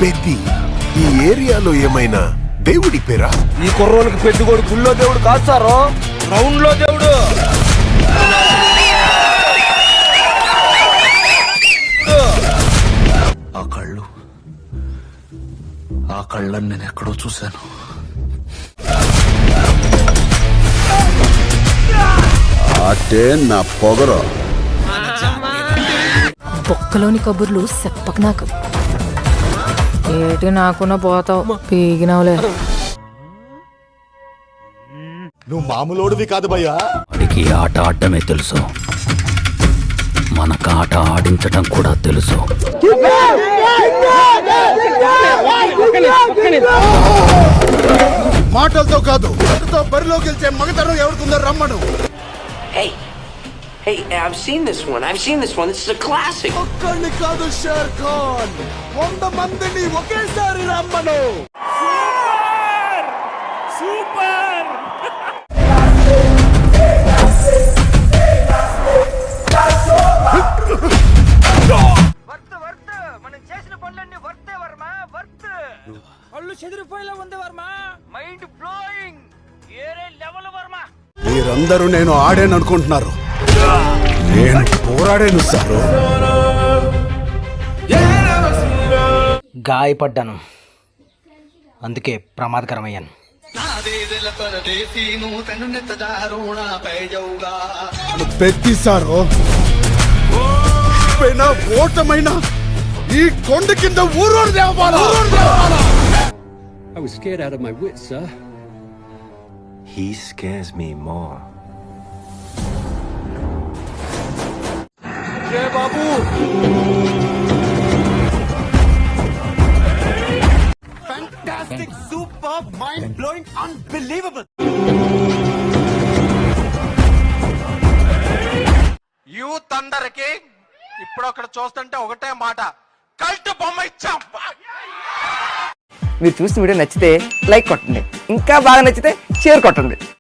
పెద్ది ఈ ఏరియాలో ఏమైనా దేవుడి పేరా? ఈ కుర్రోనికి పెద్దగోడు గుళ్ళో దేవుడు కాదు సారో, రౌండ్ లో దేవుడు. ఆ కళ్ళని నేను ఎక్కడో చూశాను. అటే నా పొగరు. బొక్కలోని కబుర్లు చెప్పక నాకు. ఏటి నాకున్న పోతావు పీగినవులే. నువ్వు మామూలోడివి కాదు భయ్యా. వాడికి ఆట ఆడటమే తెలుసు, మనకు ఆట ఆడించటం కూడా తెలుసు. మాటలతో కాదు, మాటతో బరిలోకి వెళ్తే మగతనం ఎవరికుందో రమ్మను. Hey, I've seen this one. This is a classic. ఒక్కడిని కాదు షేర్ ఖాన్, 100 మందిని ఒకేసారి రమ్మను. మనం చేసిన పనులన్నీ వర్తే వర్మ, వర్త్. కళ్ళు చెదిరిపోయేలా ఉంది వర్మ, మైండ్ బ్లోయింగ్, ఏరే లెవెల్ వర్మ. మీరందరూ నేను ఆడాను అనుకుంటున్నారు, నేను పోరాడాను సారు. గాయపడ్డాను, అందుకే ప్రమాదకరమయ్యాను. పెద్ది సారు, ఓటమైన ఈ కొండ కింద ఊరూరు దేవాలా. I was scared out of my wits, sir. He scares me more. జై బాబు. Fantastic, super, mind-blowing, unbelievable. Youth అందరికి ఇప్పుడు అక్కడ చూస్తుంటే ఒకటే మాట, కల్ట్ బొమ్మ ఇచ్చాం. మీరు చూసిన వీడియో నచ్చితే లైక్ కొట్టండి, ఇంకా బాగా నచ్చితే షేర్ కొట్టండి.